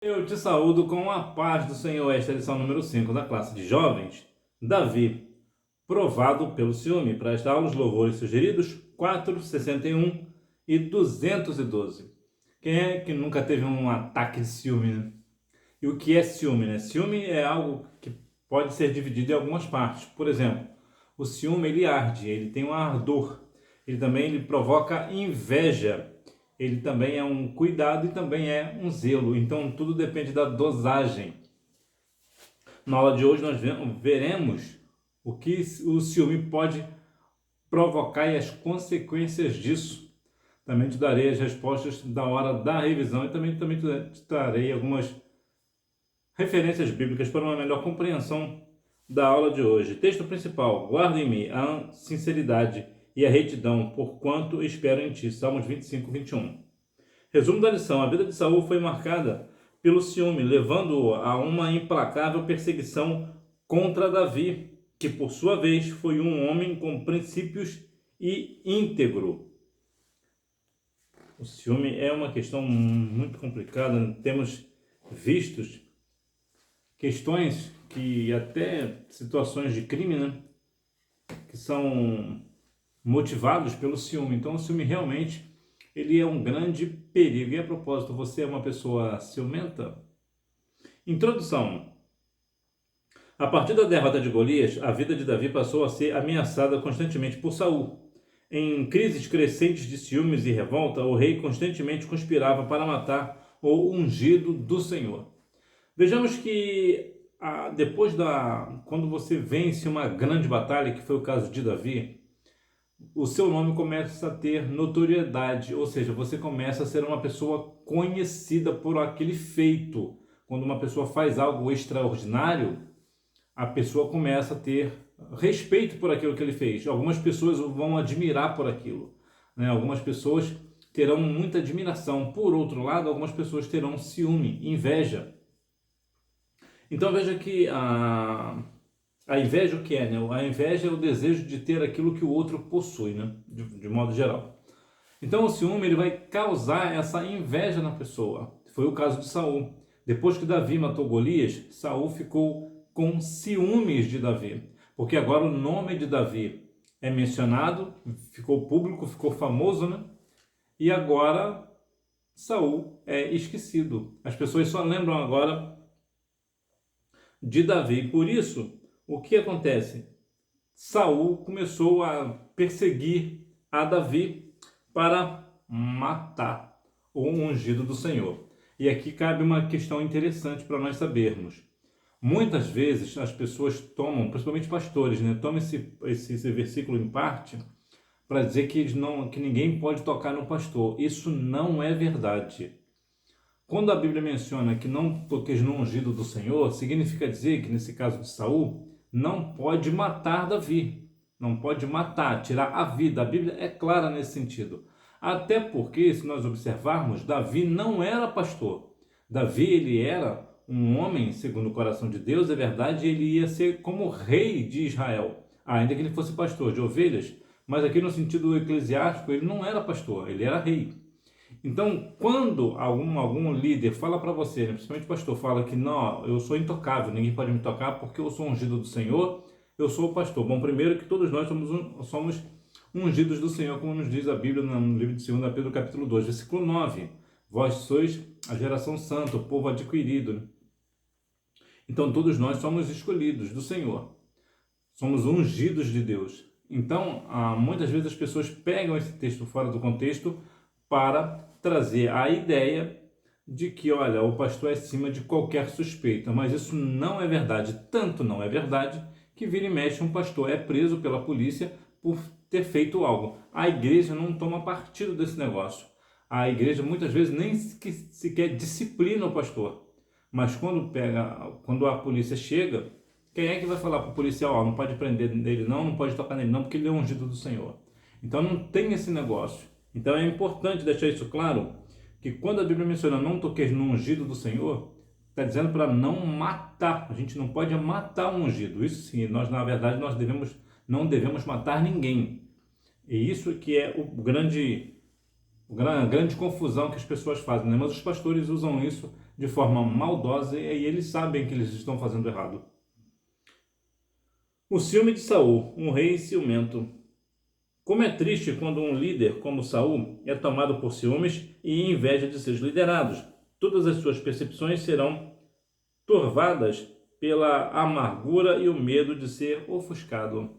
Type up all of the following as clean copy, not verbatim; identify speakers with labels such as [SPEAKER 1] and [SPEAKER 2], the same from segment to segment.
[SPEAKER 1] Eu te saúdo com a paz do Senhor. Esta é a lição número 5 da classe de jovens. Davi, provado pelo ciúme. Para esta aula, os louvores sugeridos: 4, 61 e 212. Quem é que nunca teve um ataque de ciúme, né? E o que é ciúme, né? Ciúme é algo que pode ser dividido em algumas partes. Por exemplo, o ciúme ele arde, ele tem um ardor. Ele provoca inveja. Ele também é um cuidado e também é um zelo. Então tudo depende da dosagem. Na aula de hoje nós veremos o que o ciúme pode provocar e as consequências disso. Também te darei as respostas da hora da revisão e também te darei algumas referências bíblicas para uma melhor compreensão da aula de hoje. Texto principal: guarda em mim a sinceridade e a retidão, porquanto espero em ti. Salmos 25, 21. Resumo da lição: a vida de Saul foi marcada pelo ciúme, levando-o a uma implacável perseguição contra Davi, que por sua vez foi um homem com princípios e íntegro. O ciúme é uma questão muito complicada. Temos vistos questões que até situações de crime, né, que são motivados pelo ciúme. Então o ciúme realmente ele é um grande perigo. E a propósito, você é uma pessoa ciumenta? Introdução. A partir da derrota de Golias, a vida de Davi passou a ser ameaçada constantemente por Saul. Em crises crescentes de ciúmes e revolta, o rei constantemente conspirava para matar o ungido do Senhor. Vejamos que quando você vence uma grande batalha, que foi o caso de Davi, o seu nome começa a ter notoriedade, ou seja, você começa a ser uma pessoa conhecida por aquele feito. Quando uma pessoa faz algo extraordinário, a pessoa começa a ter respeito por aquilo que ele fez. Algumas pessoas vão admirar por aquilo, né? Algumas pessoas terão muita admiração. Por outro lado, algumas pessoas terão ciúme, inveja. Então veja que a inveja o que é, né? A inveja é o desejo de ter aquilo que o outro possui, né? De modo geral. Então o ciúme ele vai causar essa inveja na pessoa. Foi o caso de Saul. Depois que Davi matou Golias, Saul ficou com ciúmes de Davi, porque agora o nome de Davi é mencionado, ficou público, ficou famoso, né? E agora Saul é esquecido. As pessoas só lembram agora de Davi. Por isso, o que acontece? Saul começou a perseguir a Davi para matar o ungido do Senhor. E aqui cabe uma questão interessante para nós sabermos. Muitas vezes as pessoas tomam, principalmente pastores, né, tomam esse versículo em parte para dizer que ninguém pode tocar no pastor. Isso não é verdade. Quando a Bíblia menciona que não toqueis no ungido do Senhor, significa dizer que, nesse caso de Saul, não pode matar Davi. Não pode matar, tirar a vida. A Bíblia é clara nesse sentido. Até porque, se nós observarmos, Davi não era pastor. Davi, ele era um homem, segundo o coração de Deus, é verdade, ele ia ser como rei de Israel, ainda que ele fosse pastor de ovelhas, mas aqui no sentido eclesiástico, ele não era pastor, ele era rei. Então, quando algum líder fala para você, né, principalmente o pastor, fala que não, eu sou intocável, ninguém pode me tocar porque eu sou ungido do Senhor, eu sou o pastor. Bom, primeiro que todos nós somos ungidos do Senhor, como nos diz a Bíblia no livro de 2 Pedro, capítulo 2, versículo 9. Vós sois a geração santa, o povo adquirido. Então, todos nós somos escolhidos do Senhor, somos ungidos de Deus. Então, muitas vezes as pessoas pegam esse texto fora do contexto para trazer a ideia de que, olha, o pastor é acima de qualquer suspeita, mas isso não é verdade. Tanto não é verdade que vira e mexe um pastor é preso pela polícia por ter feito algo. A igreja não toma partido desse negócio. A igreja muitas vezes nem sequer disciplina o pastor. Mas quando a polícia chega, quem é que vai falar para o policial, ó, não pode prender nele não pode tocar nele não, porque ele é ungido do Senhor. Então não tem esse negócio. Então é importante deixar isso claro, que quando a Bíblia menciona não toqueis no ungido do Senhor, está dizendo para não matar. A gente não pode matar um ungido. Isso sim, nós na verdade não devemos matar ninguém. E isso que é a grande confusão que as pessoas fazem, né? Mas os pastores usam isso de forma maldosa e eles sabem que eles estão fazendo errado. O ciúme de Saul, um rei ciumento. Como é triste quando um líder como Saul é tomado por ciúmes e inveja de seus liderados. Todas as suas percepções serão turvadas pela amargura e o medo de ser ofuscado.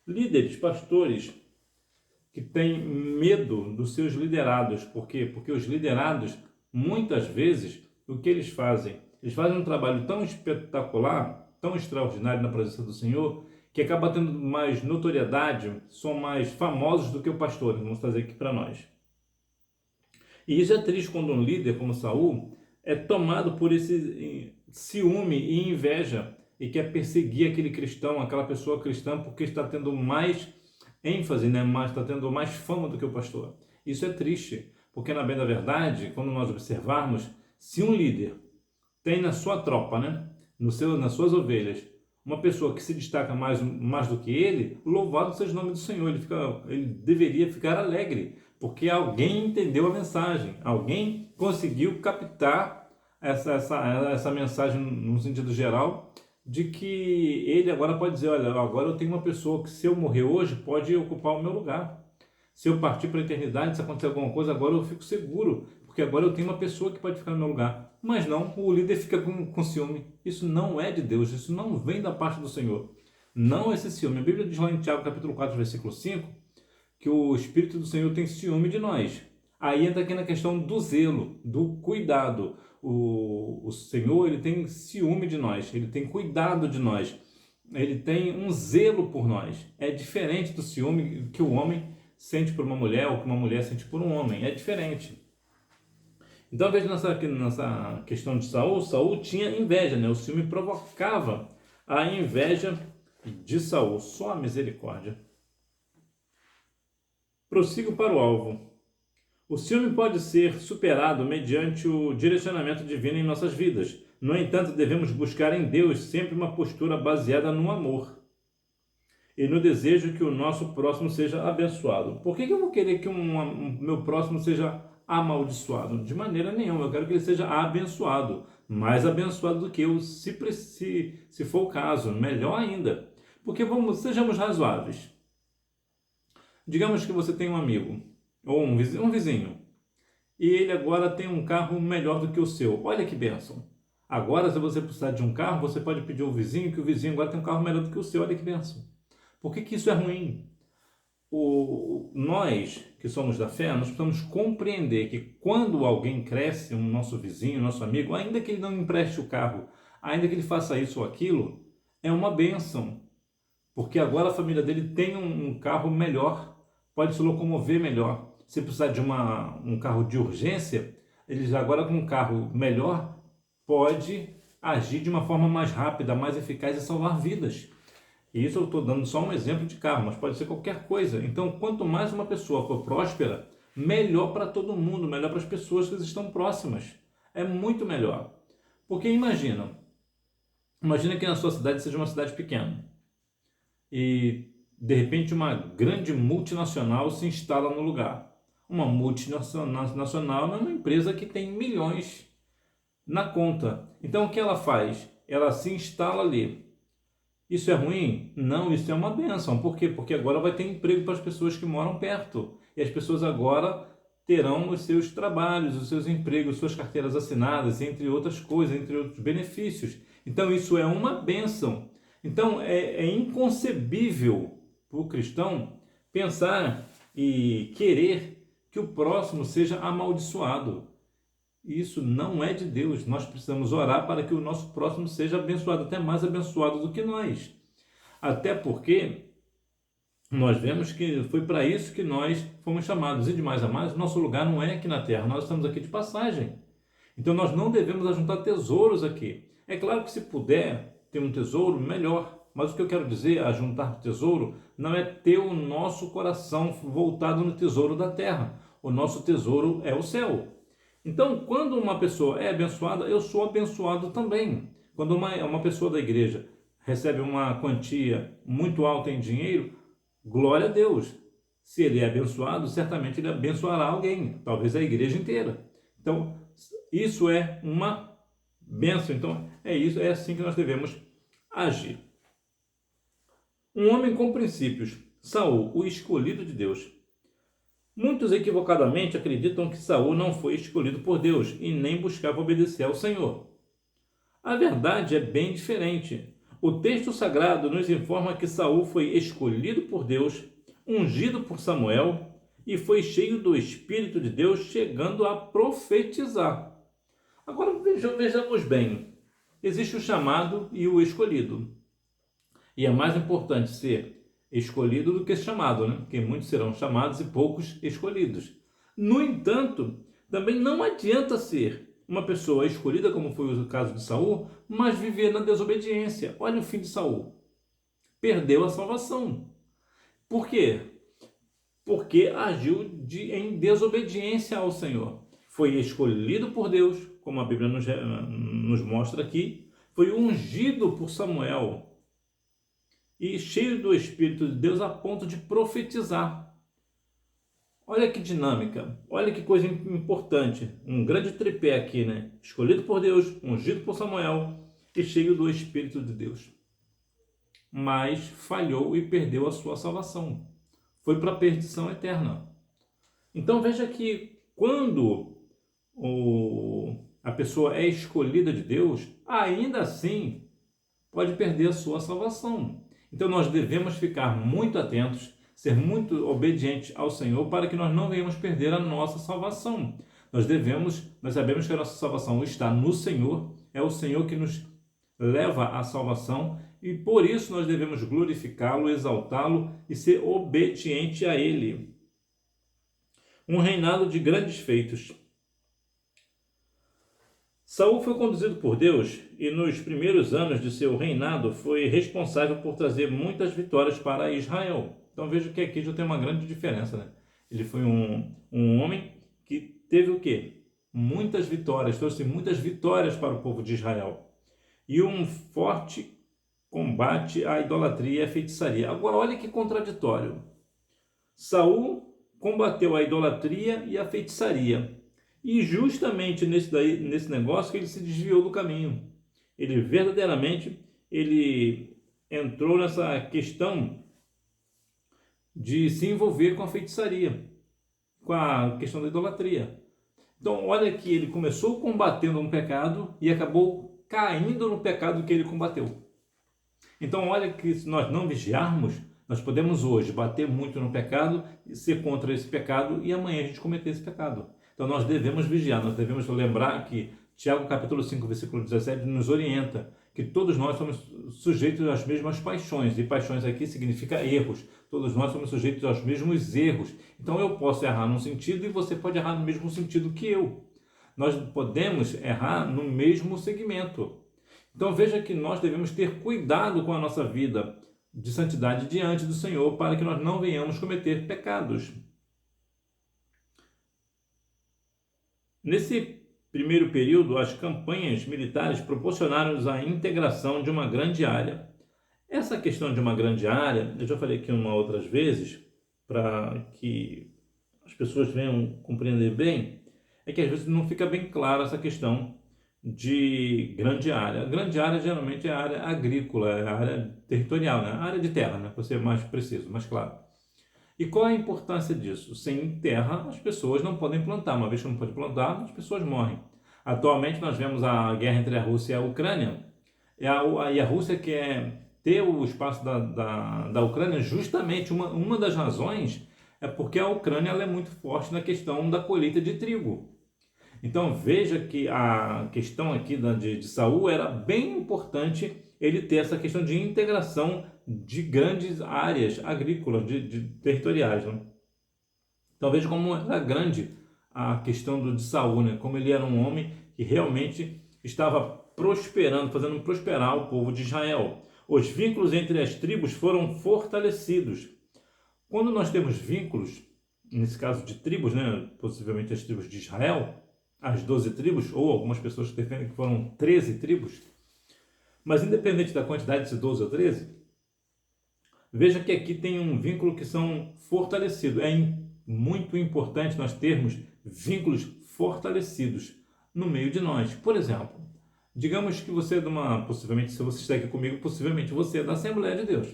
[SPEAKER 1] Líderes, pastores que têm medo dos seus liderados. Por quê? Porque os liderados, muitas vezes, o que eles fazem? Eles fazem um trabalho tão espetacular, tão extraordinário na presença do Senhor, que acaba tendo mais notoriedade, são mais famosos do que o pastor. Vamos trazer aqui para nós. E isso é triste quando um líder como Saul é tomado por esse ciúme e inveja e quer perseguir aquele cristão, aquela pessoa cristã, porque está tendo mais ênfase, né? Está tendo mais fama do que o pastor. Isso é triste, porque na bem da verdade, quando nós observarmos, se um líder tem na sua tropa, né? Nas suas ovelhas, uma pessoa que se destaca mais do que ele, louvado seja o nome do Senhor, ele deveria ficar alegre, porque alguém entendeu a mensagem, alguém conseguiu captar essa mensagem no sentido geral, de que ele agora pode dizer, olha, agora eu tenho uma pessoa que se eu morrer hoje pode ocupar o meu lugar. Se eu partir para a eternidade, se acontecer alguma coisa, agora eu fico seguro, porque agora eu tenho uma pessoa que pode ficar no meu lugar. Mas não, o líder fica com ciúme. Isso não é de Deus, isso não vem da parte do Senhor. Não esse ciúme. A Bíblia diz lá em Tiago capítulo 4, versículo 5, que o Espírito do Senhor tem ciúme de nós. Aí entra aqui na questão do zelo, do cuidado. O Senhor, ele tem ciúme de nós, ele tem cuidado de nós, ele tem um zelo por nós. É diferente do ciúme que o homem sente por uma mulher ou que uma mulher sente por um homem, é diferente. Então veja nessa questão de Saul, Saul tinha inveja, né? O ciúme provocava a inveja de Saul, só a misericórdia. Prossigo para o alvo. O ciúme pode ser superado mediante o direcionamento divino em nossas vidas. No entanto, devemos buscar em Deus sempre uma postura baseada no amor e no desejo que o nosso próximo seja abençoado. Por que eu vou querer que meu próximo seja amaldiçoado? De maneira nenhuma, eu quero que ele seja abençoado, mais abençoado do que eu, se for o caso, melhor ainda. Porque sejamos razoáveis. Digamos que você tem um amigo, ou um vizinho, e ele agora tem um carro melhor do que o seu. Olha que bênção. Agora, se você precisar de um carro, você pode pedir ao vizinho, que o vizinho agora tem um carro melhor do que o seu. Olha que bênção. Por que isso é ruim? Nós, que somos da fé, nós precisamos compreender que quando alguém cresce, um nosso vizinho, nosso amigo, ainda que ele não empreste o carro, ainda que ele faça isso ou aquilo, é uma bênção. Porque agora a família dele tem um carro melhor, pode se locomover melhor. Se precisar de um carro de urgência, eles agora com um carro melhor pode agir de uma forma mais rápida, mais eficaz e salvar vidas. E isso eu estou dando só um exemplo de carro, mas pode ser qualquer coisa. Então, quanto mais uma pessoa for próspera, melhor para todo mundo, melhor para as pessoas que estão próximas. É muito melhor. Porque imagina que na sua cidade seja uma cidade pequena. E de repente uma grande multinacional se instala no lugar. Uma multinacional é uma empresa que tem milhões na conta. Então o que ela faz? Ela se instala ali. Isso é ruim? Não, isso é uma bênção. Por quê? Porque agora vai ter emprego para as pessoas que moram perto. E as pessoas agora terão os seus trabalhos, os seus empregos, suas carteiras assinadas, entre outras coisas, entre outros benefícios. Então isso é uma bênção. Então é inconcebível para o cristão pensar e querer que o próximo seja amaldiçoado. Isso não é de Deus. Nós precisamos orar para que o nosso próximo seja abençoado, até mais abençoado do que nós. Até porque nós vemos que foi para isso que nós fomos chamados. E de mais a mais, nosso lugar não é aqui na terra, nós estamos aqui de passagem. Então nós não devemos ajuntar tesouros aqui. É claro que se puder ter um tesouro, melhor. Mas o que eu quero dizer, ajuntar tesouro, não é ter o nosso coração voltado no tesouro da terra. O nosso tesouro é o céu. Então, quando uma pessoa é abençoada, eu sou abençoado também. Quando uma pessoa da igreja recebe uma quantia muito alta em dinheiro, glória a Deus. Se ele é abençoado, certamente ele abençoará alguém, talvez a igreja inteira. Então, Isso é uma bênção. Então, é assim que nós devemos agir. Um homem com princípios, Saul, o escolhido de Deus. Muitos equivocadamente acreditam que Saul não foi escolhido por Deus e nem buscava obedecer ao Senhor. A verdade é bem diferente. O texto sagrado nos informa que Saul foi escolhido por Deus, ungido por Samuel e foi cheio do Espírito de Deus, chegando a profetizar. Agora vejamos bem, existe o chamado e o escolhido. E é mais importante ser escolhido do que chamado, né? Porque muitos serão chamados e poucos escolhidos. No entanto, também não adianta ser uma pessoa escolhida, como foi o caso de Saul, mas viver na desobediência. Olha o fim de Saul. Perdeu a salvação. Por quê? Porque agiu em desobediência ao Senhor. Foi escolhido por Deus, como a Bíblia nos mostra aqui, foi ungido por Samuel e cheio do Espírito de Deus a ponto de profetizar. Olha que dinâmica, olha que coisa importante, um grande tripé aqui, né? Escolhido por Deus, ungido por Samuel e cheio do Espírito de Deus. Mas falhou e perdeu a sua salvação. Foi para a perdição eterna. Então veja que quando a pessoa é escolhida de Deus, ainda assim pode perder a sua salvação. Então nós devemos ficar muito atentos, ser muito obedientes ao Senhor para que nós não venhamos perder a nossa salvação. Nós sabemos que a nossa salvação está no Senhor, é o Senhor que nos leva à salvação e por isso nós devemos glorificá-lo, exaltá-lo e ser obediente a Ele. Um reinado de grandes feitos. Saul foi conduzido por Deus e nos primeiros anos de seu reinado foi responsável por trazer muitas vitórias para Israel. Então veja que aqui já tem uma grande diferença, né? Ele foi um homem que teve o quê? Muitas vitórias, trouxe muitas vitórias para o povo de Israel. E um forte combate à idolatria e à feitiçaria. Agora olha que contraditório. Saul combateu a idolatria e a feitiçaria. E justamente nesse negócio que ele se desviou do caminho. Ele verdadeiramente entrou nessa questão de se envolver com a feitiçaria, com a questão da idolatria. Então olha que ele começou combatendo um pecado e acabou caindo no pecado que ele combateu. Então olha que se nós não vigiarmos, nós podemos hoje bater muito no pecado e ser contra esse pecado e amanhã a gente cometer esse pecado. Então nós devemos vigiar, nós devemos lembrar que Tiago capítulo 5, versículo 17 nos orienta que todos nós somos sujeitos às mesmas paixões, e paixões aqui significa erros. Todos nós somos sujeitos aos mesmos erros. Então eu posso errar num sentido e você pode errar no mesmo sentido que eu. Nós podemos errar no mesmo segmento. Então veja que nós devemos ter cuidado com a nossa vida de santidade diante do Senhor para que nós não venhamos cometer pecados. Nesse primeiro período, as campanhas militares proporcionaram-nos a integração de uma grande área. Essa questão de uma grande área, eu já falei aqui outras vezes, para que as pessoas venham compreender bem, é que às vezes não fica bem clara essa questão de grande área. A grande área geralmente é a área agrícola, é a área territorial, né? A área de terra, né? Para ser mais preciso, mais claro. E qual é a importância disso? Sem terra, as pessoas não podem plantar. Uma vez que não pode plantar, as pessoas morrem. Atualmente, nós vemos a guerra entre a Rússia e a Ucrânia. E a Rússia quer ter o espaço da Ucrânia, justamente uma das razões é porque a Ucrânia ela é muito forte na questão da colheita de trigo. Então, veja que a questão aqui de Saul era bem importante ele ter essa questão de integração de grandes áreas agrícolas, de territoriais. Né? Então veja como era grande a questão de Saul, né? Como ele era um homem que realmente estava prosperando, fazendo prosperar o povo de Israel. Os vínculos entre as tribos foram fortalecidos. Quando nós temos vínculos, nesse caso de tribos, né? Possivelmente as tribos de Israel, as 12 tribos, ou algumas pessoas que defendem que foram 13 tribos, mas independente da quantidade de 12 ou 13, veja que aqui tem um vínculo que são fortalecidos. É muito importante nós termos vínculos fortalecidos. no meio de nós. Por exemplo, digamos que você é possivelmente, se você está aqui comigo, possivelmente você é da Assembleia de Deus.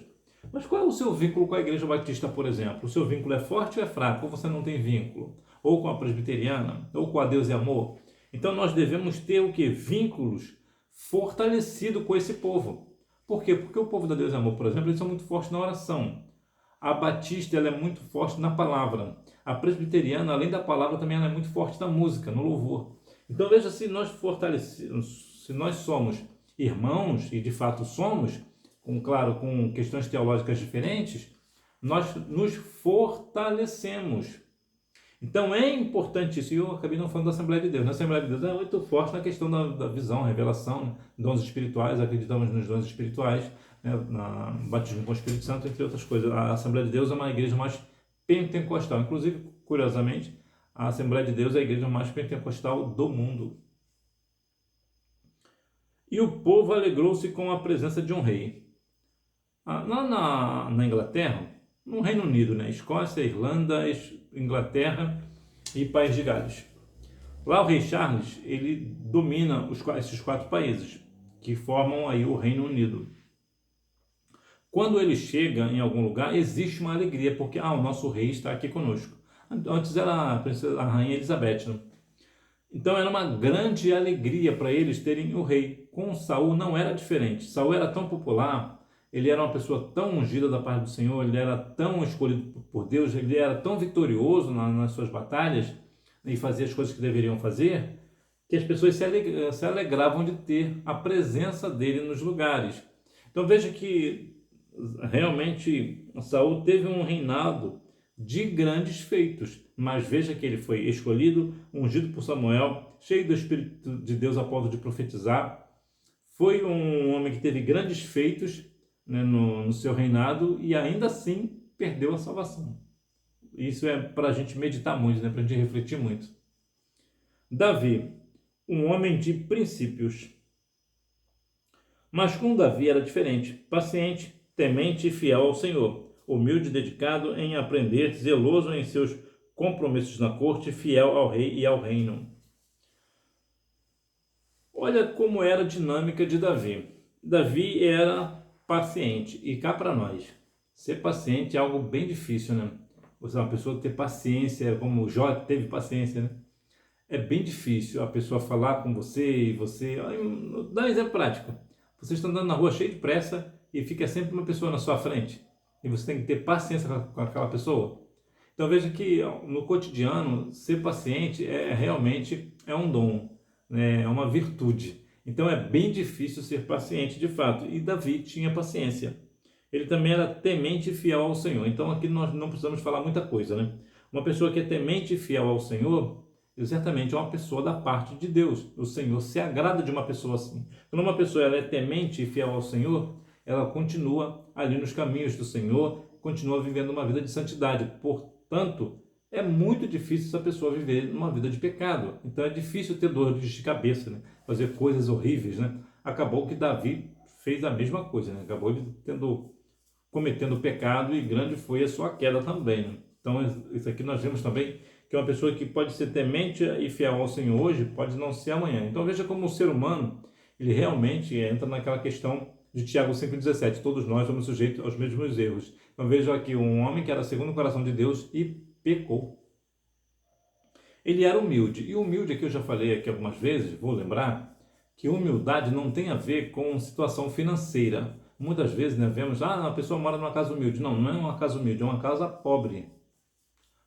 [SPEAKER 1] Mas qual é o seu vínculo com a Igreja Batista, por exemplo? O seu vínculo é forte ou é fraco? Ou você não tem vínculo? Ou com a Presbiteriana? Ou com a Deus e Amor? Então nós devemos ter o que? Vínculos fortalecidos com esse povo. Por quê? Porque o povo da Deus e Amor, por exemplo, eles são muito fortes na oração. A Batista, ela é muito forte na palavra. A Presbiteriana, além da palavra, também ela é muito forte na música, no louvor. Então veja, se nós fortalecemos, se nós somos irmãos, e de fato somos, claro, com questões teológicas diferentes, nós nos fortalecemos. Então é importante isso, e eu acabei não falando da Assembleia de Deus. Na Assembleia de Deus é muito forte na questão da visão, revelação, né? Dons espirituais, acreditamos nos dons espirituais, né? Na batismo com o Espírito Santo, entre outras coisas. A Assembleia de Deus é uma igreja mais pentecostal. Inclusive, curiosamente, a Assembleia de Deus é a igreja mais pentecostal do mundo. E o povo alegrou-se com a presença de um rei. Lá na Inglaterra, no Reino Unido, né? Escócia, Irlanda, Inglaterra e País de Gales. Lá o rei Charles, ele domina esses 4 países que formam aí o Reino Unido. Quando ele chega em algum lugar, existe uma alegria, porque o nosso rei está aqui conosco. Antes era a rainha Elizabeth, né? Então era uma grande alegria para eles terem o rei. Com Saul não era diferente. Saul era tão popular, ele era uma pessoa tão ungida da parte do Senhor, ele era tão escolhido por Deus, ele era tão vitorioso nas suas batalhas e fazia as coisas que deveriam fazer, que as pessoas se alegravam de ter a presença dele nos lugares. Então veja que realmente Saul teve um reinado de grandes feitos, mas veja que ele foi escolhido, ungido por Samuel, cheio do Espírito de Deus a ponto de profetizar. Foi um homem que teve grandes feitos, né, no seu reinado, e ainda assim perdeu a salvação. Isso é para a gente meditar muito, né, para a gente refletir muito. Davi, um homem de princípios. Mas com Davi era diferente, paciente, temente e fiel ao Senhor, humilde e dedicado em aprender, zeloso em seus compromissos na corte, fiel ao rei e ao reino. Olha como era a dinâmica de Davi. Davi era paciente, e cá para nós, ser paciente é algo bem difícil, né? Você é uma pessoa ter paciência, como o Jó teve paciência, né? É bem difícil a pessoa falar com você e você... Dá um exemplo prático. Você está andando na rua cheio de pressa e fica sempre uma pessoa na sua frente. E você tem que ter paciência com aquela pessoa. Então veja que no cotidiano, ser paciente realmente é um dom, né? É uma virtude. Então é bem difícil ser paciente de fato. E Davi tinha paciência. Ele também era temente e fiel ao Senhor. Então aqui nós não precisamos falar muita coisa, né? Uma pessoa que é temente e fiel ao Senhor, certamente é uma pessoa da parte de Deus. O Senhor se agrada de uma pessoa assim. Quando uma pessoa ela é temente e fiel ao Senhor, ela continua ali nos caminhos do Senhor, continua vivendo uma vida de santidade. Portanto, é muito difícil essa pessoa viver uma vida de pecado. Então é difícil ter dores de cabeça, né? Fazer coisas horríveis, né? Acabou que Davi fez a mesma coisa, né? Acabou cometendo pecado, e grande foi a sua queda também, né? Então isso aqui nós vemos também que uma pessoa que pode ser temente e fiel ao Senhor hoje pode não ser amanhã. Então veja como o ser humano, ele realmente entra naquela questão de Tiago 5,17. Todos nós somos sujeitos aos mesmos erros. Então veja aqui um homem que era segundo o coração de Deus e pecou. Ele era humilde. E humilde, aqui eu já falei aqui algumas vezes, vou lembrar, que humildade não tem a ver com situação financeira. Muitas vezes, né, vemos, a pessoa mora numa casa humilde. Não, não é uma casa humilde, é uma casa pobre.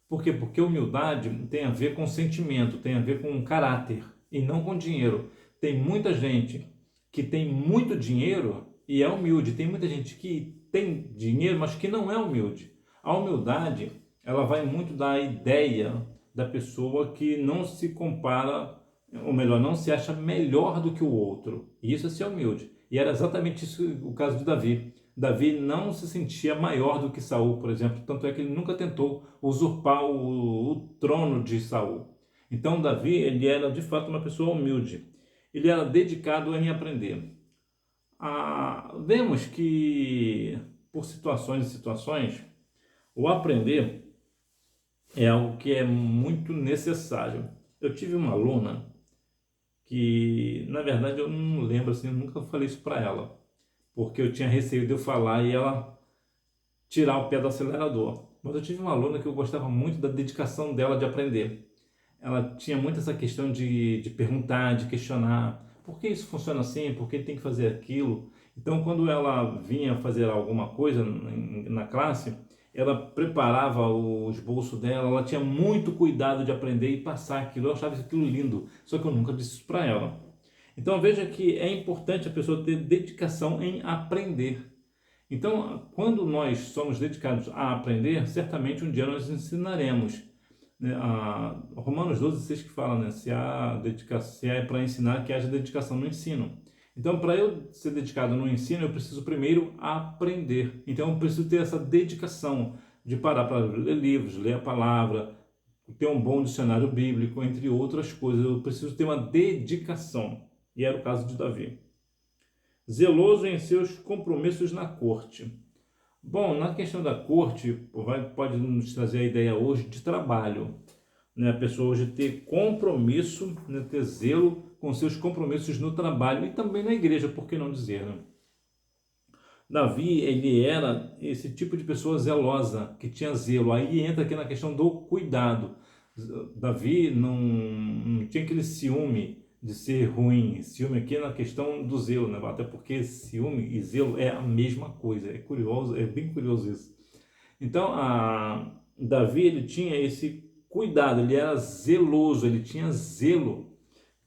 [SPEAKER 1] Por quê? Porque humildade tem a ver com sentimento, tem a ver com caráter e não com dinheiro. Tem muita gente que tem muito dinheiro e é humilde. Tem muita gente que tem dinheiro, mas que não é humilde. A humildade, ela vai muito da ideia da pessoa que não se compara, ou melhor, não se acha melhor do que o outro. E isso é ser humilde. E era exatamente isso o caso de Davi. Davi não se sentia maior do que Saul, por exemplo, tanto é que ele nunca tentou usurpar o trono de Saul. Então Davi, ele era de fato uma pessoa humilde. Ele era dedicado em aprender. Vemos que por situações e situações, o aprender é algo que é muito necessário. Eu tive uma aluna que, na verdade, eu não lembro, assim, eu nunca falei isso para ela, porque eu tinha receio de eu falar e ela tirar o pé do acelerador. Mas eu tive uma aluna que eu gostava muito da dedicação dela de aprender. Ela tinha muito essa questão de perguntar, de questionar. Por que isso funciona assim? Por que tem que fazer aquilo? Então, quando ela vinha fazer alguma coisa na classe, ela preparava o esboço dela, ela tinha muito cuidado de aprender e passar aquilo. Eu achava aquilo lindo, só que eu nunca disse isso para ela. Então, veja que é importante a pessoa ter dedicação em aprender. Então, quando nós somos dedicados a aprender, certamente um dia nós ensinaremos, né? Romanos 12,6 que fala, né? Se é para ensinar, que haja dedicação no ensino. Então, para eu ser dedicado no ensino, eu preciso primeiro aprender. Então, eu preciso ter essa dedicação de parar para ler livros, ler a palavra, ter um bom dicionário bíblico, entre outras coisas. Eu preciso ter uma dedicação. E era o caso de Davi. Zeloso em seus compromissos na corte. Bom, na questão da corte, pode nos trazer a ideia hoje de trabalho, né? A pessoa hoje ter compromisso, né? Ter zelo com seus compromissos no trabalho e também na igreja, por que não dizer, né? Davi, ele era esse tipo de pessoa zelosa, que tinha zelo. Aí entra aqui na questão do cuidado. Davi não tinha aquele ciúme de ser ruim. Ciúme aqui na questão do zelo, né? Até porque ciúme e zelo é a mesma coisa. É curioso, é bem curioso isso. Então, Davi, ele tinha esse cuidado, ele era zeloso, ele tinha zelo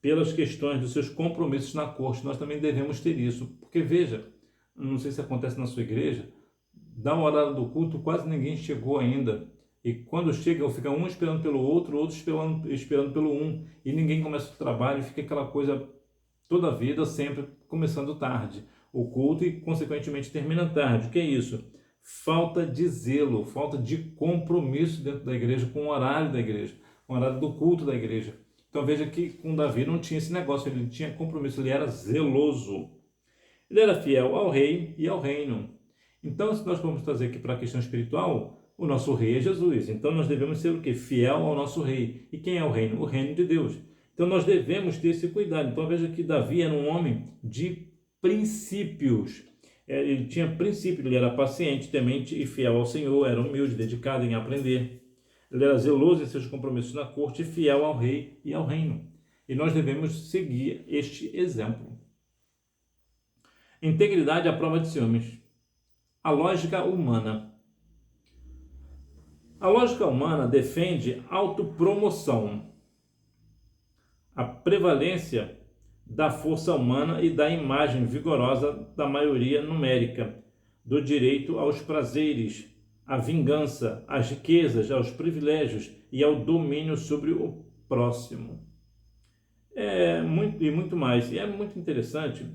[SPEAKER 1] pelas questões dos seus compromissos na corte. Nós também devemos ter isso, porque veja, não sei se acontece na sua igreja, dá uma horário do culto, quase ninguém chegou ainda. E quando chega, fica um esperando pelo outro, outro esperando pelo um. E ninguém começa o trabalho, fica aquela coisa toda a vida, sempre começando tarde. O culto e, consequentemente, termina tarde. O que é isso? Falta de zelo, falta de compromisso dentro da igreja, com o horário da igreja, com o horário do culto da igreja. Então veja que com Davi não tinha esse negócio, ele tinha compromisso, ele era zeloso. Ele era fiel ao rei e ao reino. Então, se nós formos trazer aqui para a questão espiritual, o nosso rei é Jesus. Então, nós devemos ser o quê? Fiel ao nosso rei. E quem é o reino? O reino de Deus. Então, nós devemos ter esse cuidado. Então, veja que Davi era um homem de princípios. Ele tinha princípio, ele era paciente, temente e fiel ao Senhor, era humilde, dedicado em aprender. Ele era zeloso em seus compromissos na corte, fiel ao rei e ao reino. E nós devemos seguir este exemplo. Integridade à prova de ciúmes. A lógica humana. A lógica humana defende autopromoção, a prevalência da força humana e da imagem vigorosa da maioria numérica, do direito aos prazeres, à vingança, às riquezas, aos privilégios e ao domínio sobre o próximo. Muito mais. E é muito interessante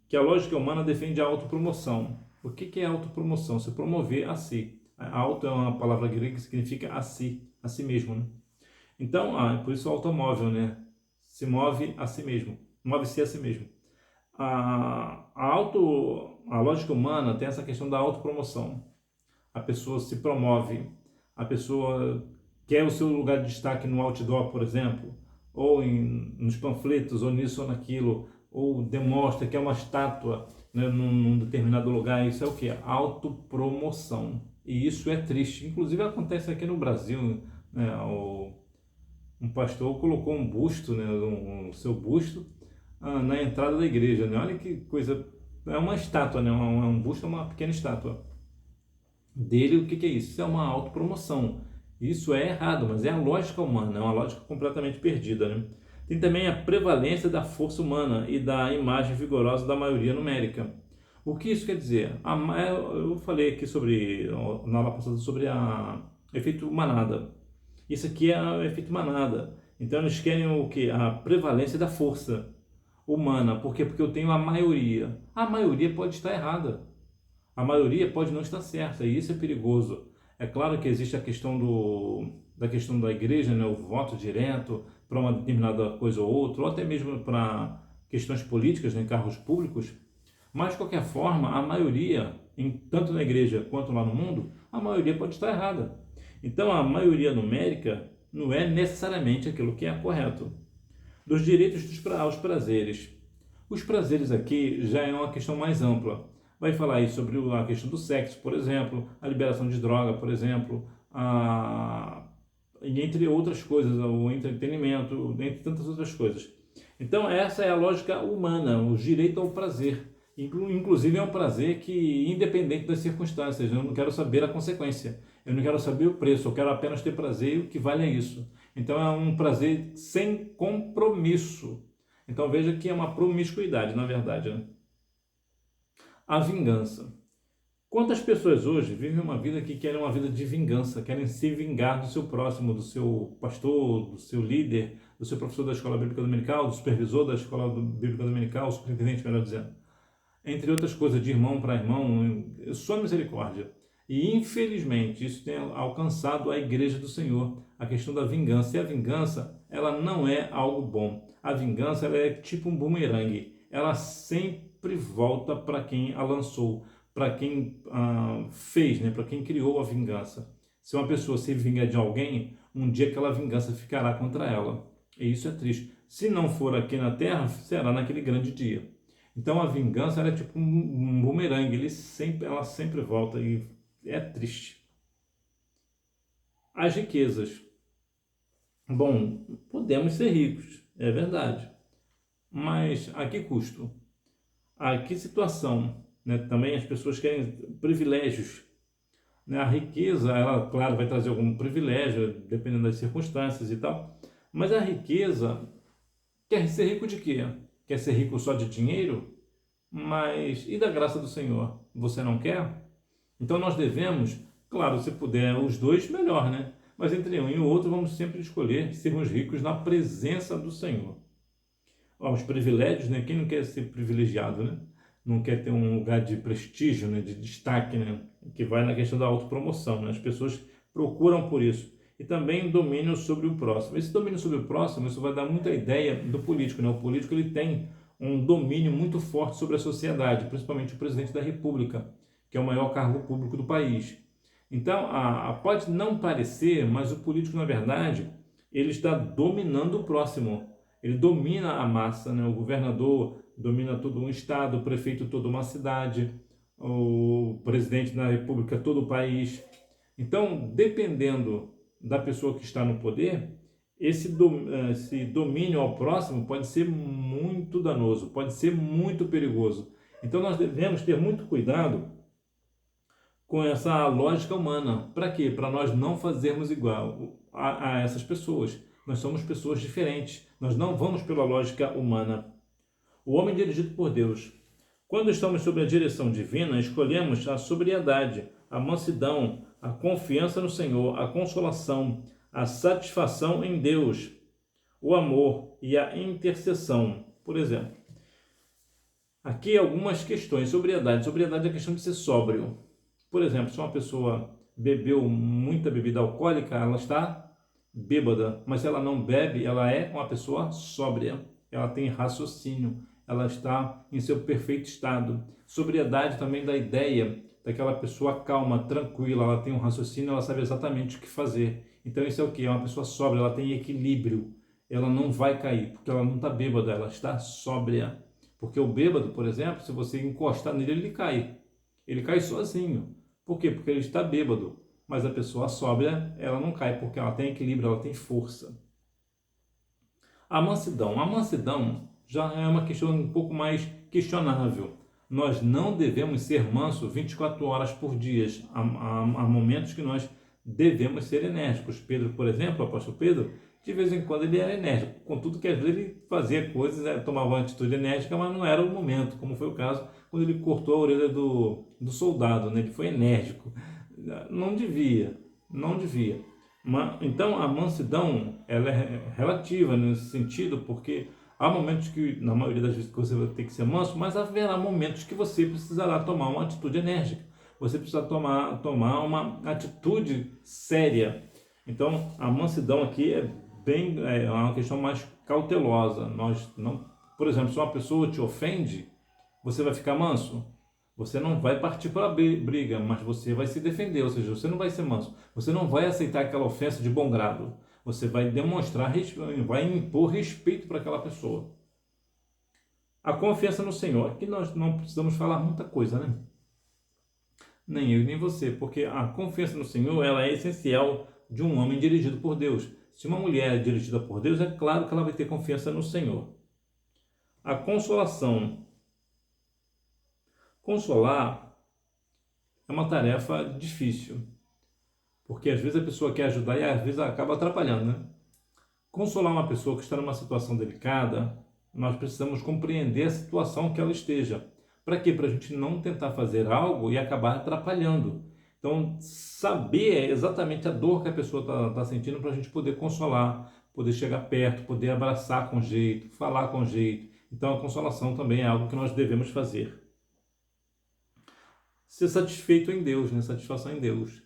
[SPEAKER 1] que a lógica humana defende a autopromoção. O que é autopromoção? Se promover a si. Auto é uma palavra grega que significa a si mesmo, né? Então, por isso o automóvel, né? Se move a si mesmo, move-se a si mesmo. A lógica humana tem essa questão da autopromoção. A pessoa se promove, a pessoa quer o seu lugar de destaque no outdoor, por exemplo, ou nos panfletos, ou nisso ou naquilo, ou demonstra que é uma estátua, né, num determinado lugar. Isso é o que? Autopromoção. E isso é triste. Inclusive acontece aqui no Brasil, né? Um pastor colocou um busto, né, o seu busto, na entrada da igreja, né? Olha que coisa, é uma estátua, né? Um busto é uma pequena estátua dele. O que é isso? Isso é uma autopromoção. Isso é errado, mas é a lógica humana, é uma lógica completamente perdida, né? Tem também a prevalência da força humana e da imagem vigorosa da maioria numérica. O que isso quer dizer? Eu falei aqui na aula passada sobre o efeito manada. Isso aqui é o efeito manada. Então eles querem o quê? A prevalência da força humana. Por quê? Porque eu tenho a maioria. A maioria pode estar errada. A maioria pode não estar certa, e isso é perigoso. É claro que existe a questão da questão da igreja, né? O voto direto para uma determinada coisa ou outra, ou até mesmo para questões políticas, né? Cargos públicos. Mas, de qualquer forma, a maioria, tanto na igreja quanto lá no mundo, a maioria pode estar errada. Então, a maioria numérica não é necessariamente aquilo que é correto. dos direitos aos prazeres. Os prazeres aqui já é uma questão mais ampla. Vai falar aí sobre a questão do sexo, por exemplo, a liberação de droga, por exemplo, e entre outras coisas, o entretenimento, entre tantas outras coisas. Então essa é a lógica humana, o direito ao prazer. Inclusive é um prazer que, independente das circunstâncias, eu não quero saber a consequência, eu não quero saber o preço, eu quero apenas ter prazer e o que vale é isso. Então é um prazer sem compromisso. Então veja que é uma promiscuidade, na verdade, né? A vingança. Quantas pessoas hoje vivem uma vida que querem uma vida de vingança, querem se vingar do seu próximo, do seu pastor, do seu líder, do seu professor da escola bíblica dominical, do supervisor da escola bíblica dominical, superintendente, melhor dizendo. Entre outras coisas, de irmão para irmão, só misericórdia. E infelizmente isso tem alcançado a igreja do Senhor, a questão da vingança. E a vingança, ela não é algo bom. A vingança, ela é tipo um bumerangue. Ela sempre volta para quem a lançou, para quem fez, né? Para quem criou a vingança. Se uma pessoa se vinga de alguém, um dia aquela vingança ficará contra ela. E isso é triste. Se não for aqui na terra, será naquele grande dia. Então a vingança ela é tipo um bumerangue, ela sempre volta e é triste. As riquezas. Bom, podemos ser ricos, é verdade. Mas a que custo? A que situação? Né? Também as pessoas querem privilégios. Né? A riqueza, ela, claro, vai trazer algum privilégio, dependendo das circunstâncias e tal. Mas a riqueza, quer ser rico de quê? Quer ser rico só de dinheiro? Mas e da graça do Senhor? Você não quer? Então nós devemos, claro, se puder os dois, melhor, né? Mas entre um e o outro, vamos sempre escolher sermos ricos na presença do Senhor. Os privilégios, né? Quem não quer ser privilegiado, né? Não quer ter um lugar de prestígio, né? De destaque, né? Que vai na questão da autopromoção, né? As pessoas procuram por isso. E também domínio sobre o próximo. Esse domínio sobre o próximo, isso vai dar muita ideia do político, né? O político, ele tem um domínio muito forte sobre a sociedade, principalmente o presidente da República, que é o maior cargo público do país. Então, pode não parecer, mas o político, na verdade, ele está dominando o próximo. Ele domina a massa, né? O governador domina todo um estado, o prefeito toda uma cidade, o presidente da República todo o país. Então, dependendo da pessoa que está no poder, esse domínio ao próximo pode ser muito danoso, pode ser muito perigoso. Então nós devemos ter muito cuidado com essa lógica humana. Para quê? Para nós não fazermos igual a essas pessoas. Nós somos pessoas diferentes, nós não vamos pela lógica humana. O homem dirigido por Deus. Quando estamos sob a direção divina, escolhemos a sobriedade, a mansidão, a confiança no Senhor, a consolação, a satisfação em Deus, o amor e a intercessão. Por exemplo, aqui algumas questões. Sobriedade. Sobriedade é a questão de ser sóbrio. Por exemplo, se uma pessoa bebeu muita bebida alcoólica, ela está bêbada. Mas se ela não bebe, ela é uma pessoa sóbria. Ela tem raciocínio. Ela está em seu perfeito estado. Sobriedade também dá ideia daquela pessoa calma, tranquila. Ela tem um raciocínio, ela sabe exatamente o que fazer. Então isso é o que? É uma pessoa sóbria, ela tem equilíbrio, ela não vai cair, porque ela não está bêbada, ela está sóbria. Porque o bêbado, por exemplo, se você encostar nele, ele cai sozinho. Por quê? Porque ele está bêbado, mas a pessoa sóbria, ela não cai, porque ela tem equilíbrio, ela tem força. A mansidão já é uma questão um pouco mais questionável. Nós não devemos ser mansos 24 horas por dia, há momentos que nós devemos ser enérgicos. Pedro, por exemplo, o apóstolo Pedro, de vez em quando ele era enérgico, contudo que às vezes ele fazia coisas, tomava uma atitude enérgica, mas não era o momento, como foi o caso quando ele cortou a orelha do soldado, né? Ele foi enérgico, não devia. Então a mansidão, ela é relativa nesse sentido, porque há momentos que, na maioria das vezes, que você vai ter que ser manso, mas haverá momentos que você precisará tomar uma atitude enérgica. Você precisa tomar uma atitude séria. Então, a mansidão aqui é uma questão mais cautelosa. Por exemplo, se uma pessoa te ofende, você vai ficar manso? Você não vai partir para a briga, mas você vai se defender, ou seja, você não vai ser manso. Você não vai aceitar aquela ofensa de bom grado. Você vai demonstrar, vai impor respeito para aquela pessoa. A confiança no Senhor. Aqui nós não precisamos falar muita coisa, né? Nem eu, nem você, porque a confiança no Senhor, ela é essencial de um homem dirigido por Deus. Se uma mulher é dirigida por Deus, é claro que ela vai ter confiança no Senhor. A consolação. Consolar é uma tarefa difícil, porque às vezes a pessoa quer ajudar e às vezes acaba atrapalhando, né? Consolar uma pessoa que está numa situação delicada, nós precisamos compreender a situação que ela esteja. Para quê? Para a gente não tentar fazer algo e acabar atrapalhando. Então, saber exatamente a dor que a pessoa está sentindo para a gente poder consolar, poder chegar perto, poder abraçar com jeito, falar com jeito. Então, a consolação também é algo que nós devemos fazer. Ser satisfeito em Deus, né? Satisfação em Deus.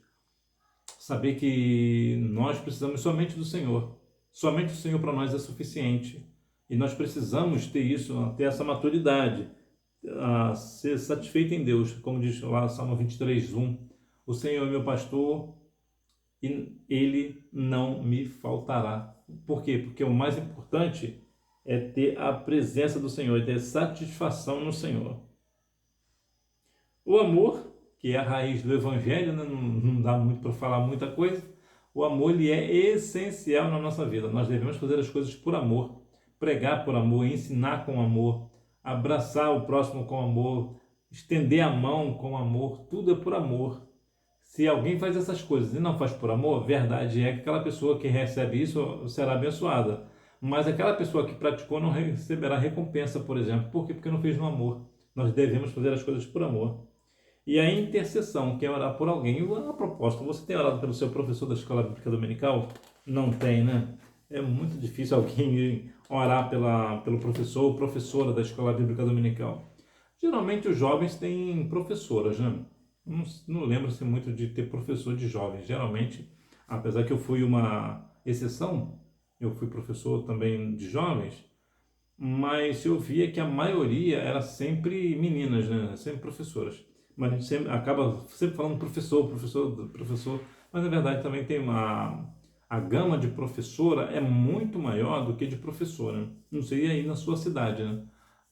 [SPEAKER 1] Saber que nós precisamos somente do Senhor. Somente o Senhor para nós é suficiente. E nós precisamos ter isso, ter essa maturidade. A ser satisfeito em Deus. Como diz lá Salmo 23:1. O Senhor é meu pastor e Ele não me faltará. Por quê? Porque o mais importante é ter a presença do Senhor, é ter satisfação no Senhor. O amor, que é a raiz do Evangelho, né? Não dá muito para falar muita coisa. O amor, ele é essencial na nossa vida. Nós devemos fazer as coisas por amor, pregar por amor, ensinar com amor, abraçar o próximo com amor, estender a mão com amor, tudo é por amor. Se alguém faz essas coisas e não faz por amor, verdade é que aquela pessoa que recebe isso será abençoada. Mas aquela pessoa que praticou não receberá recompensa, por exemplo. Por quê? Porque não fez no amor. Nós devemos fazer as coisas por amor. E a intercessão, que é orar por alguém. A propósito, você tem orado pelo seu professor da escola bíblica dominical? Não tem, né? É muito difícil alguém orar pelo professor ou professora da escola bíblica dominical. Geralmente os jovens têm professoras, né? Não lembro-se muito de ter professor de jovens. Geralmente, apesar que eu fui uma exceção, eu fui professor também de jovens, mas eu via que a maioria era sempre meninas, né? Sempre professoras. Mas a gente acaba sempre falando professor, mas na verdade também tem a gama de professora é muito maior do que de professora. Não sei aí na sua cidade, né?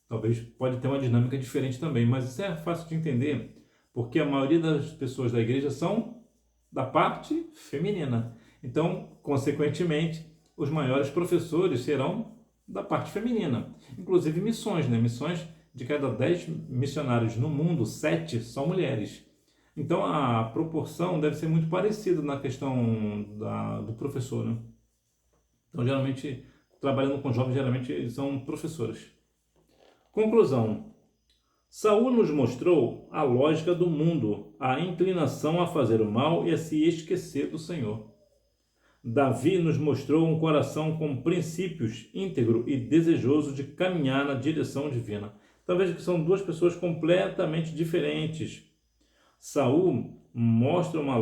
[SPEAKER 1] Talvez pode ter uma dinâmica diferente também, mas isso é fácil de entender, porque a maioria das pessoas da igreja são da parte feminina. Então, consequentemente, os maiores professores serão da parte feminina. Inclusive missões, né? Missões, de cada 10 missionários no mundo, 7 são mulheres. Então a proporção deve ser muito parecida na questão do professor, né? Então geralmente, trabalhando com jovens, geralmente eles são professores. Conclusão. Saul nos mostrou a lógica do mundo, a inclinação a fazer o mal e a se esquecer do Senhor. Davi nos mostrou um coração com princípios, íntegro e desejoso de caminhar na direção divina. Então veja que são duas pessoas completamente diferentes. Saul mostra uma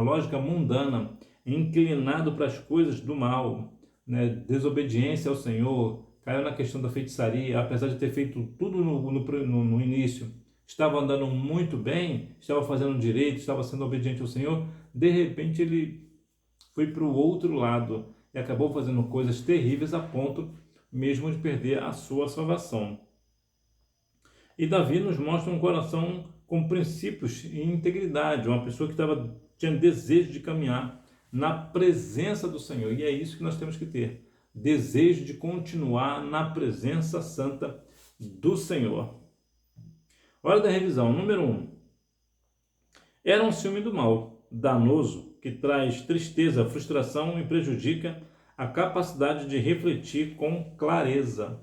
[SPEAKER 1] lógica mundana, inclinado para as coisas do mal, né? Desobediência ao Senhor, caiu na questão da feitiçaria, apesar de ter feito tudo no início, estava andando muito bem, estava fazendo direito, estava sendo obediente ao Senhor, de repente ele foi para o outro lado e acabou fazendo coisas terríveis a ponto mesmo de perder a sua salvação. E Davi nos mostra um coração com princípios e integridade, uma pessoa que tinha desejo de caminhar na presença do Senhor. E é isso que nós temos que ter, desejo de continuar na presença santa do Senhor. Hora da revisão. Número 1. Era um ciúme do mal, danoso, que traz tristeza, frustração e prejudica a capacidade de refletir com clareza.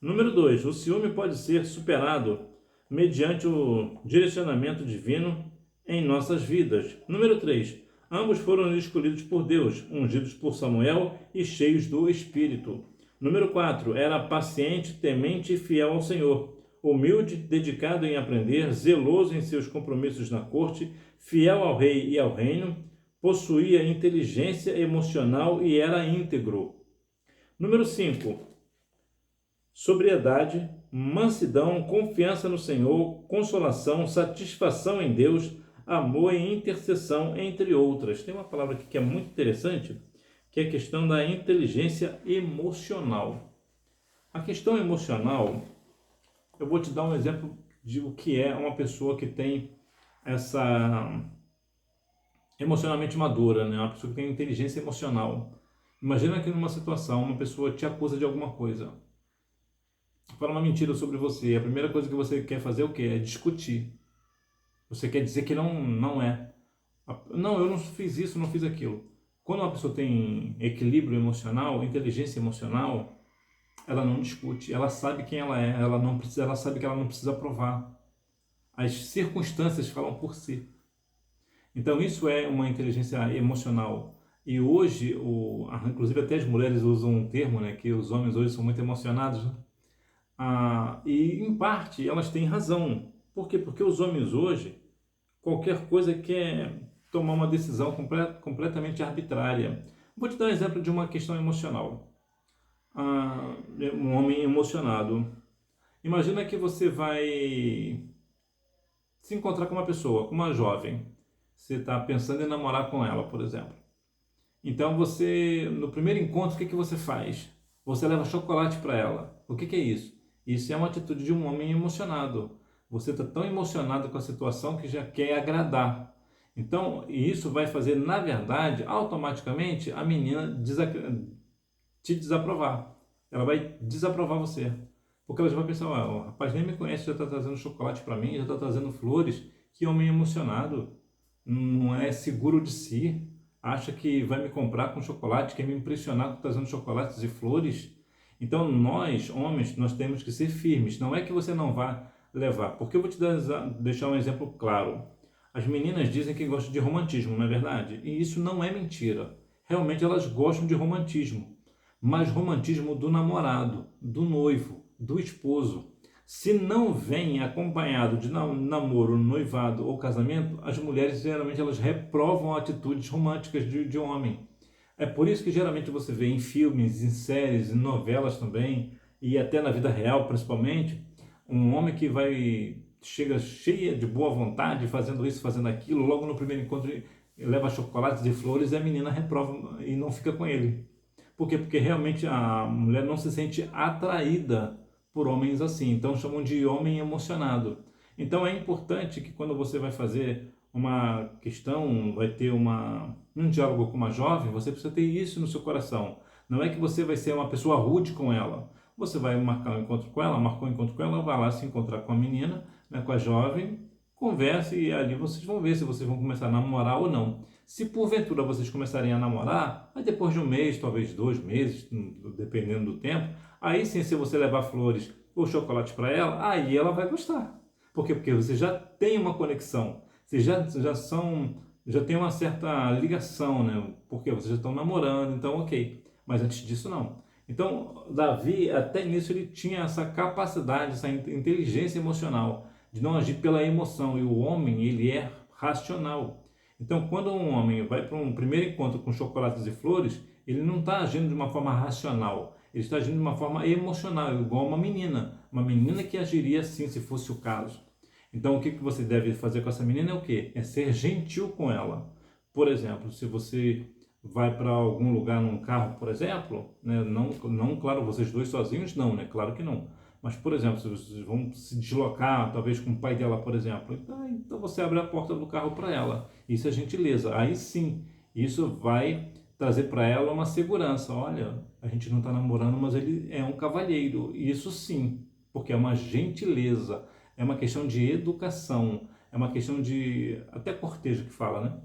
[SPEAKER 1] Número 2. O ciúme pode ser superado mediante o direcionamento divino em nossas vidas. Número 3. Ambos foram escolhidos por Deus, ungidos por Samuel e cheios do Espírito. Número 4. Era paciente, temente e fiel ao Senhor. Humilde, dedicado em aprender, zeloso em seus compromissos na corte, fiel ao rei e ao reino, possuía inteligência emocional e era íntegro. Número 5. Sobriedade, mansidão, confiança no Senhor, consolação, satisfação em Deus, amor e intercessão, entre outras. Tem uma palavra aqui que é muito interessante, que é a questão da inteligência emocional. A questão emocional, eu vou te dar um exemplo de o que é uma pessoa que tem essa emocionalmente madura, né? Uma pessoa que tem inteligência emocional. Imagina que numa situação uma pessoa te acusa de alguma coisa, fala uma mentira sobre você. A primeira coisa que você quer fazer é o quê? É discutir. Você quer dizer que não é. Não, eu não fiz isso, não fiz aquilo. Quando uma pessoa tem equilíbrio emocional, inteligência emocional, ela não discute, ela sabe quem ela é, ela sabe que ela não precisa provar. As circunstâncias falam por si. Então isso é uma inteligência emocional. E hoje, inclusive até as mulheres usam um termo, né, que os homens hoje são muito emocionados, né? E em parte elas têm razão. Por quê? Porque os homens hoje, qualquer coisa quer tomar uma decisão completamente arbitrária. Vou te dar um exemplo de uma questão emocional. Um homem emocionado. Imagina que você vai se encontrar com uma pessoa, com uma jovem. Você está pensando em namorar com ela, por exemplo. Então você, no primeiro encontro, o que você faz? Você leva chocolate para ela. O que é isso? Isso é uma atitude de um homem emocionado. Você está tão emocionado com a situação que já quer agradar. Então, isso vai fazer, na verdade, automaticamente, a menina te desaprovar. Ela vai desaprovar você. Porque ela já vai pensar, o rapaz nem me conhece, já está trazendo chocolate para mim, já está trazendo flores. Que homem emocionado. Não é seguro de si. Acha que vai me comprar com chocolate, quer me impressionar trazendo chocolates e flores. Então nós, homens, nós temos que ser firmes. Não é que você não vá levar. Porque eu vou te deixar um exemplo claro. As meninas dizem que gostam de romantismo, não é verdade? E isso não é mentira. Realmente elas gostam de romantismo. Mas romantismo do namorado, do noivo, do esposo. Se não vem acompanhado de namoro, noivado ou casamento, as mulheres geralmente elas reprovam atitudes românticas de homem. É por isso que geralmente você vê em filmes, em séries, em novelas também, e até na vida real principalmente, um homem que chega cheia de boa vontade, fazendo isso, fazendo aquilo, logo no primeiro encontro leva chocolates e flores e a menina reprova e não fica com ele. Por quê? Porque realmente a mulher não se sente atraída por homens assim. Então chamam de homem emocionado. Então é importante que quando você vai fazer uma questão, vai ter um diálogo com uma jovem, você precisa ter isso no seu coração. Não é que você vai ser uma pessoa rude com ela. Você vai marcar um encontro com ela, marcou um encontro com ela, vai lá se encontrar com a menina, né, com a jovem, converse e ali vocês vão ver se vocês vão começar a namorar ou não. Se porventura vocês começarem a namorar, aí depois de um mês, talvez 2 meses, dependendo do tempo, aí sim, se você levar flores ou chocolate para ela, aí ela vai gostar. Por quê? Porque você já tem uma conexão, vocês já tem uma certa ligação, né? Porque vocês já estão namorando, então ok. Mas antes disso não. Então, Davi, até nisso, ele tinha essa capacidade, essa inteligência emocional de não agir pela emoção. E o homem, ele é racional. Então, quando um homem vai para um primeiro encontro com chocolates e flores, ele não está agindo de uma forma racional. Ele está agindo de uma forma emocional, igual uma menina. Uma menina que agiria assim, se fosse o caso. Então, o que você deve fazer com essa menina é o quê? É ser gentil com ela. Por exemplo, se você vai para algum lugar num carro, por exemplo, né? Não, claro, vocês dois sozinhos, não, né? Claro que não. Mas, por exemplo, se vocês vão se deslocar, talvez com o pai dela, por exemplo, então você abre a porta do carro para ela. Isso é gentileza. Aí sim, isso vai trazer para ela uma segurança. Olha, a gente não está namorando, mas ele é um cavalheiro. Isso sim, porque é uma gentileza, é uma questão de educação, é uma questão de até cortejo que fala, né?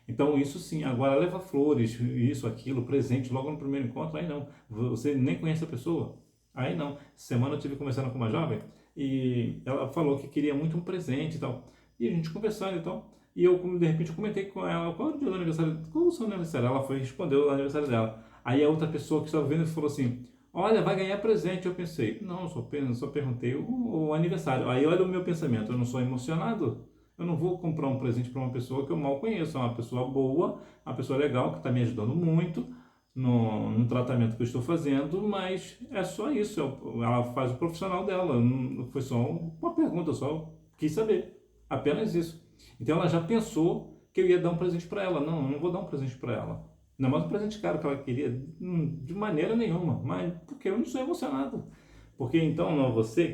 [SPEAKER 1] Então isso sim, agora leva flores, isso, aquilo, presente logo no primeiro encontro, aí não, você nem conhece a pessoa, aí não. Semana eu tive conversando com uma jovem e ela falou que queria muito um presente e tal, e a gente conversando e tal, e eu de repente eu comentei com ela, qual é o dia do aniversário, qual é o seu aniversário? Ela foi respondeu o aniversário dela, aí a outra pessoa que estava vendo falou assim, olha, vai ganhar presente. Eu pensei, não, só perguntei o aniversário. Aí olha o meu pensamento, eu não sou emocionado. Eu não vou comprar um presente para uma pessoa que eu mal conheço. É uma pessoa boa, uma pessoa legal, que está me ajudando muito no tratamento que eu estou fazendo, mas é só isso. Ela faz o profissional dela. Não foi só uma pergunta, eu só quis saber. Apenas isso. Então ela já pensou que eu ia dar um presente para ela. Não, eu não vou dar um presente para ela. Não mais um presente caro que ela queria, de maneira nenhuma, mas porque eu não sou emocionado. Porque então, não, você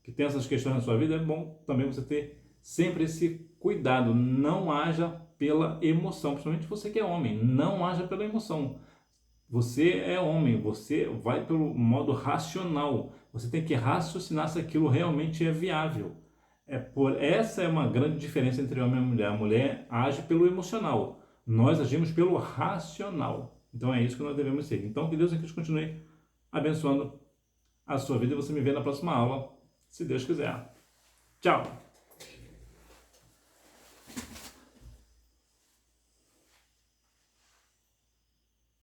[SPEAKER 1] que tem essas questões na sua vida, é bom também você ter sempre esse cuidado. Não haja pela emoção, principalmente você que é homem, não haja pela emoção. Você é homem, você vai pelo modo racional. Você tem que raciocinar se aquilo realmente é viável. Essa é uma grande diferença entre homem e mulher. A mulher age pelo emocional, nós agimos pelo racional. Então é isso que nós devemos ser. Então que Deus em Cristo continue abençoando a sua vida e você me vê na próxima aula, se Deus quiser. Tchau!